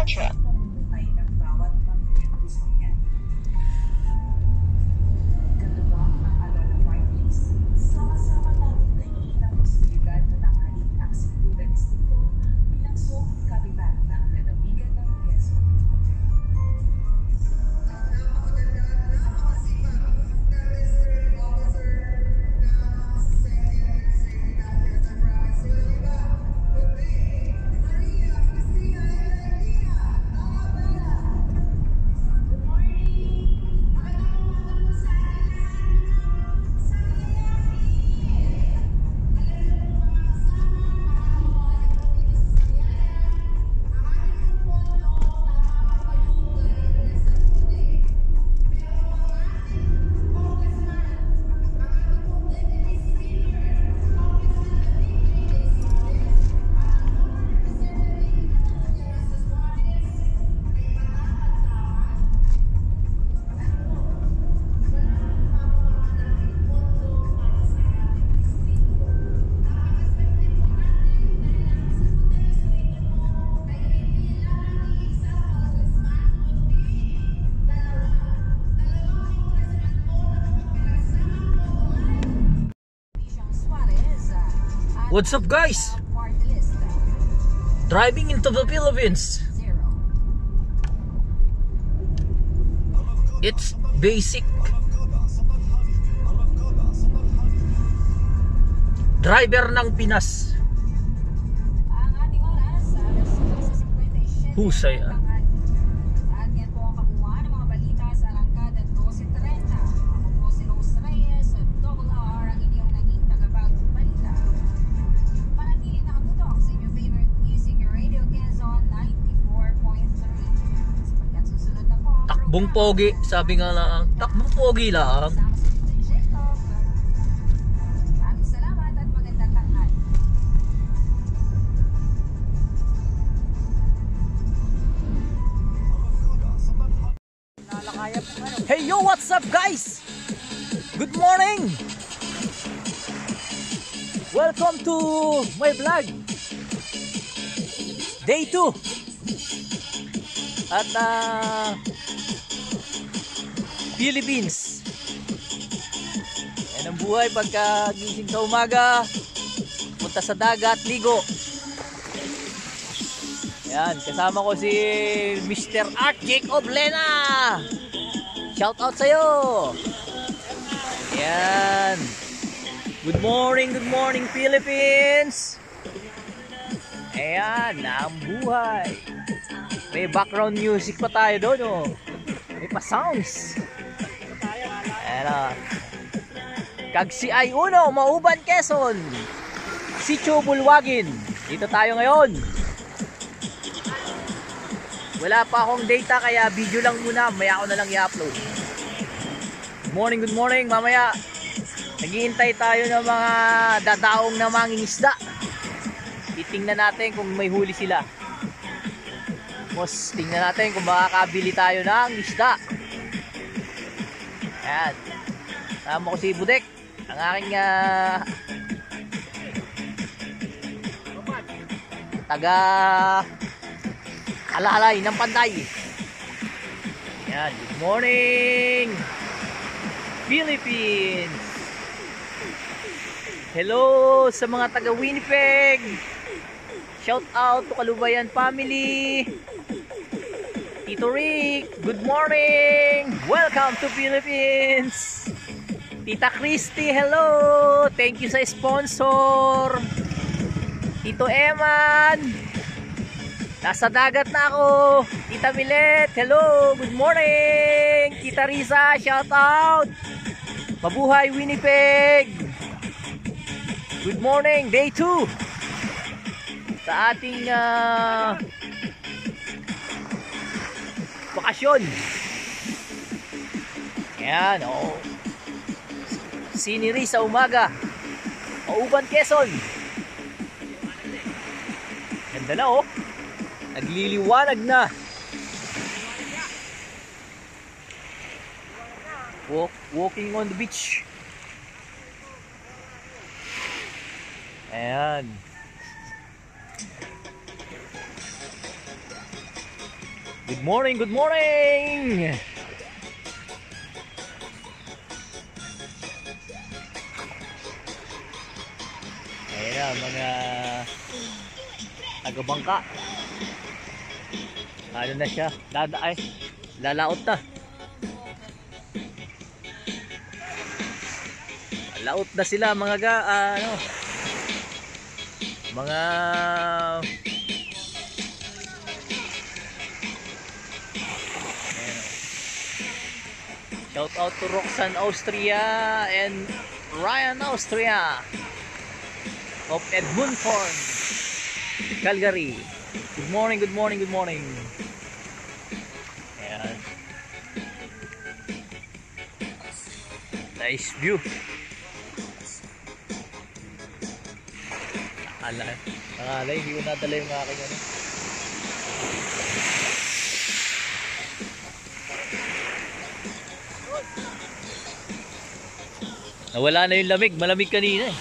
etc. What's up, guys? Driving into the Philippines. It's basic driver ng Pinas. Husay ah. Takbong pogi, sabi nga lang, takbong pogi lang. Hey yo, what's up guys? Good morning. Welcome to my vlog. Day 2. At Philippines. Yan ang buhay pagka gising sa umaga, punta sa dagat, ligo. Yan, kasama ko si Mr. Art Jacob Lena. Shout out sa'yo. Yan. Good morning Philippines. Ayan, na ang buhay. May background music pa tayo doon, oh. May pa sounds. Ayan, Cagsi ay uno, Mauban, Quezon. Sitio Bulwagin. Dito tayo ngayon. Wala pa akong data kaya video lang muna. Maya ako na lang i-upload. Good morning. Mamaya naghihintay tayo ng mga dadaong na mangingisda. Titingnan natin kung may huli sila. Tapos tingnan natin kung makakabili tayo ng isda. Ayan. Tama ko si Budek. Ang aking taga alalay ng Panday. Ayan. Good morning Philippines. Hello sa mga taga Winnipeg. Shout out to Kalubayan family. Tito Rick, good morning. Welcome to Philippines. Tita Christy, hello. Thank you sa sponsor. Tito Eman, nasa dagat na ako. Tita Milet, hello. Good morning. Tita Risa, shout out. Mabuhay Winnipeg. Good morning, day 2. Sa ating bakasyon. Ayan, oh. Siniri sa umaga. Mauban, Quezon. Ganda na, oh. Nagliliwanag na. Walking on the beach. Ayan. Good morning, good morning! Ayan na, mga taga-bangka. Ano na siya? Lalaot na. Laot na sila mga mga shout out to Roxanne Austria and Ryan Austria of Edmundford, Calgary. Good morning, good morning, good morning. Ayan. Nice view. Nakala, hindi ko nadala yung aking ano. Nawala na yung lamig, malamig kanina eh.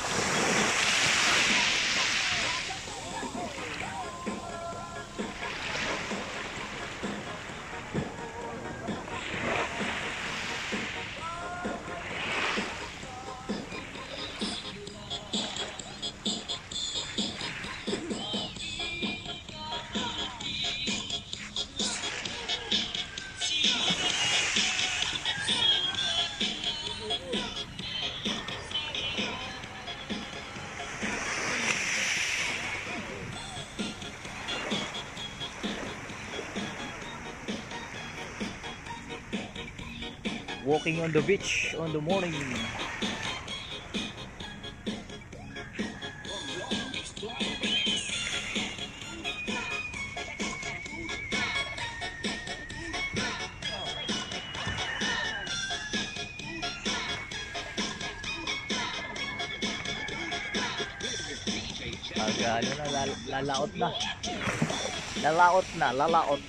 Walking on the beach on the morning. Ano na, lalaot na. Lalaot na, lalaot.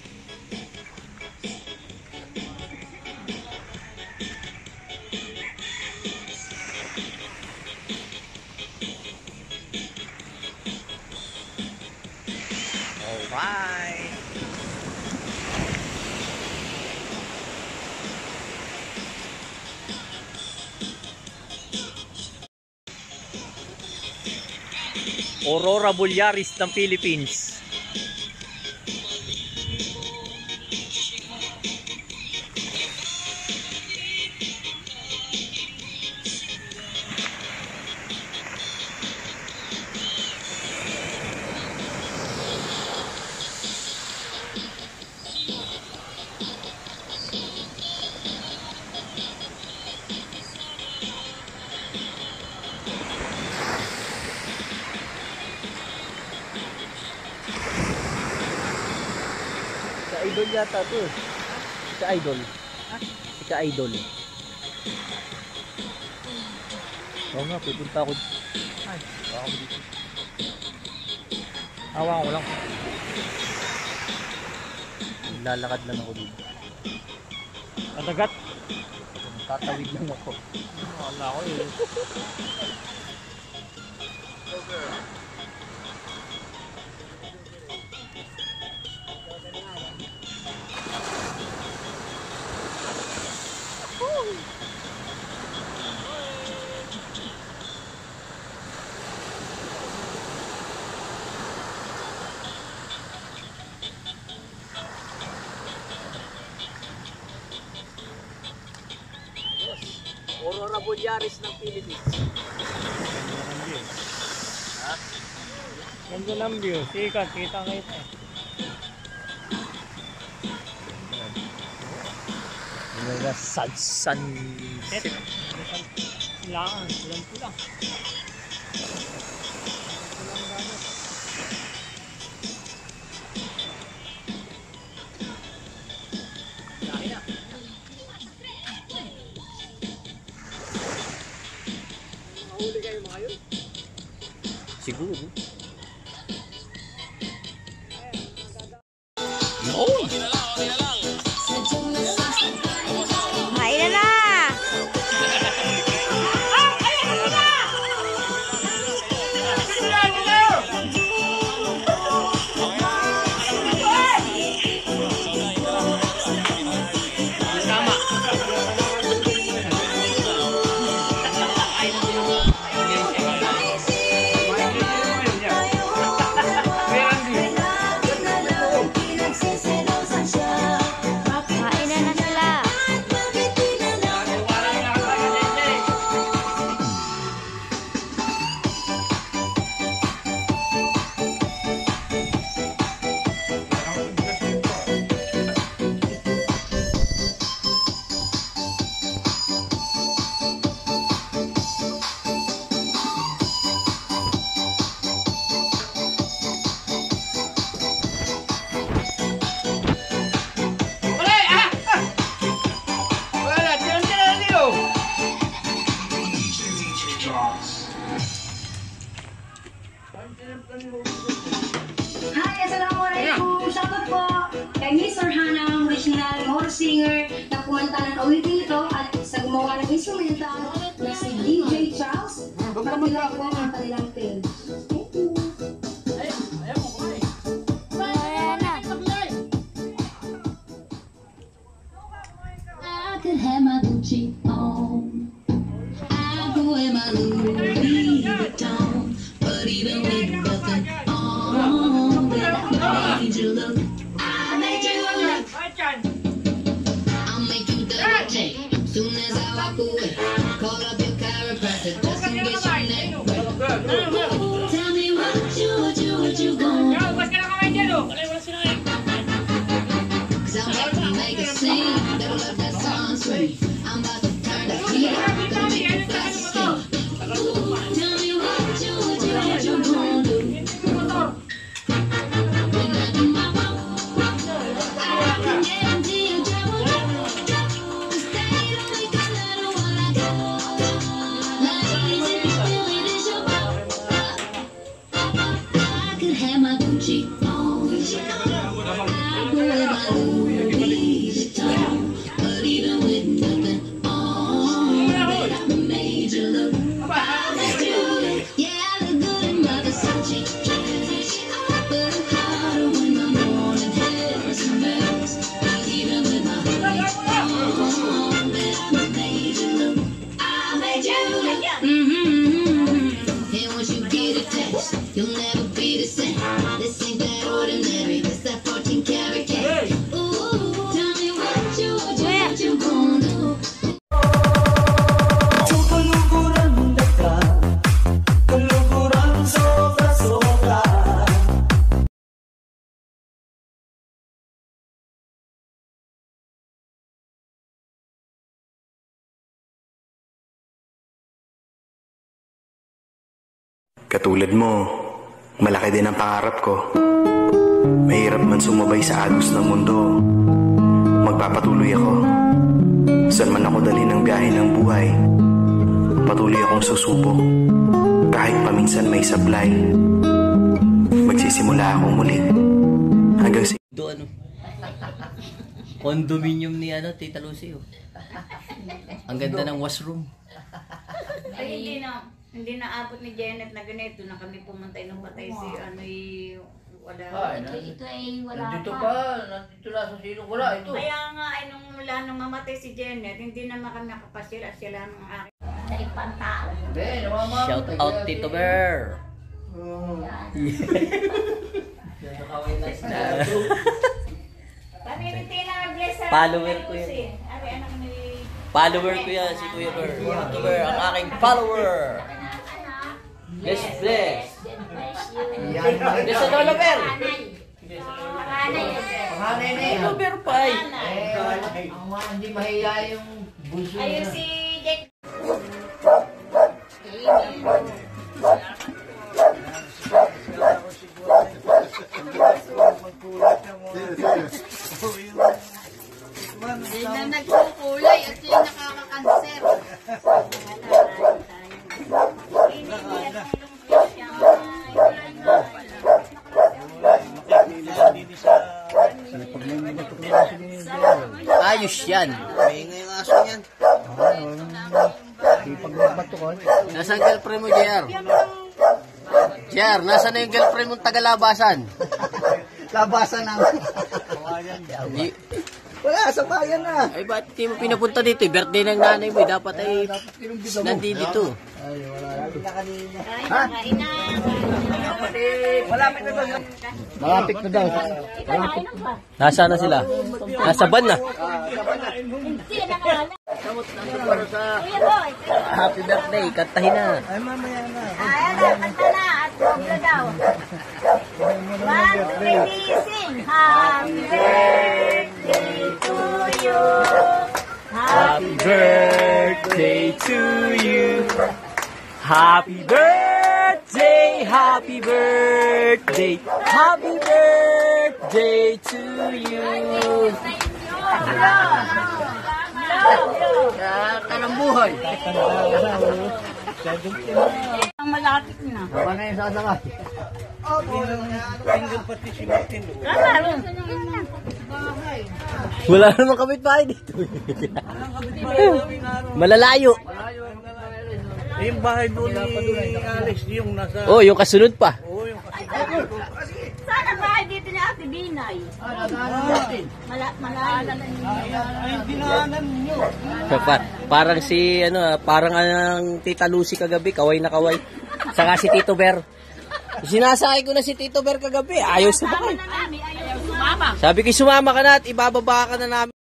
Alright. Aurora Borealis ng Philippines. Idol yata to. Ika idol. Ika idol. Oo nga, pupunta ako. Ay, ako dito. Hawakan ko lang. Lalakad lang ako dito. Madagat. Tatawid lang ako. Wala ko eh. Okay. Aurora Borealis ng Philippines. Ha? Ganda ng view. Sikat, kita-kita. Mga sunset. Silangan, pulang-pulang. Mahuli kayo mga yun? Siguro. No! Kain na! singer na kumanta ng awitin ito at sa gumawa ng instrumental na si DJ Charles. Magpapila po ang kanilang page. Thank you. I could have my Gucci on. I could wear my Louis Vuitton. But even with nothing on, I made you look. I made you look. I'll make you double take. Soon as I walk away, call up your chiropractor just to get your neck break. Tell me what you gonna do? Cause I'm about to make a scene. Double up that sunscreen. I'm about to turn the heat up. Gonna make you fast asleep. Tell me what you gonna do? When I do my walk, I can guarantee you trouble. Stay awake no matter what I do. Ladies, if you feel it, it's your fault. I could have my Gucci on. I could wear my Louis Vuitton. But even with nothing on, I made you look. I made you look. Yeah, I look good in my Versace dress. But I'm hotter when my morning hair smells. But even with my hoodie on, I made you look. I made you look. And once you get a text, you'll never be the same. This ain't that ordinary. This that 14 karat cake. Ooh, tell me what you gonna do? Katulad mo, malaki din ang pangarap ko. Mahirap man sumabay sa agos ng mundo, magpapatuloy ako. Saan man ako dali ng biyahe ng buhay, patuloy akong susubok. Kahit paminsan may sablay, magsisimula akong muli. Hanggang Do ano? Condominium ni Tita Lucy. Ang ganda ng washroom. Ay, hindi na abot ni Janet na ganito na kami pumunta nung patay si wala. Ito ay wala Nandito pa. nandito lang sa silong wala ito. Kaya nga ay nung mamatay si Janet, hindi naman kami nakapasyal at sila ng aking. Sa ibang tao. Hindi, namamamatay. Shout out Tito Bear. Paminiti na bless sa Follower ko yan. Ari anak ni Follower ko yan, si Kuya Bear. Tito Bear, ang aking follower. Bless, bless. Bless sa Lola Bear. Panganay na yan. Lola Bear pa ay. Ang mga hindi mahiya yung buso ayun na. si Jack. Hindi na nagkukulay at yung nakakakanser. Ayos yan. May ngayong aso yan. Nasaan girlfriend mo, JR? JR, nasaan na yung girlfriend mong taga-labasan? Labasan namin. Di- Wala, sa bayan na. Ay, ba't di mo pinapunta dito? Birthday ng nanay mo, dapat ay nandito. Kain na. Malapit na ba? Malapit na daw. Nasaan na sila? Nasa van na. Para sa happy birthday, kantahin na. Ay, mamaya na. Ayan na, kanta na at bongga daw. One, ready, sing. Happy birthday to you. Happy birthday to you. Happy birthday, happy birthday, happy birthday to you. Kanang buhay. Ang malapit na. Baka na yung sasama. Tinggal pati si Martin. Kala, Wala namang kapitbahay dito. Malalayo. Yung bahay doon ni Alex, yung nasa... Oh, yung kasunod pa. Oo, yung kasunod. Saan ang bahay dito ni Ate Binay? Malala na niyo. Ay, dinaanan nyo. Parang si parang ang Tita Lucy kagabi, kaway na kaway. Saka si Tito Ber. Sinasakay ko na si Tito Ber kagabi, ayaw sumakay. Ayaw sumama. Sabi ko sumama ka na at ibababa ka na namin.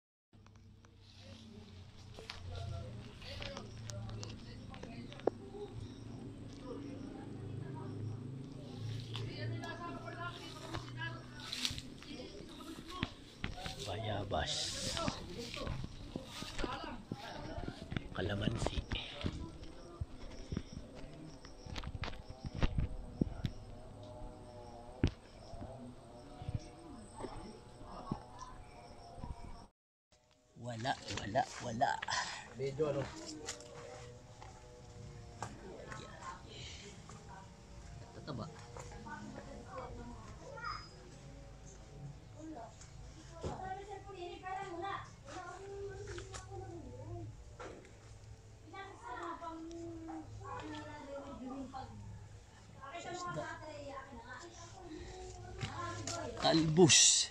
Bayabas. Kalamansi. Wala. Medyo ano. Tataba. Talbos.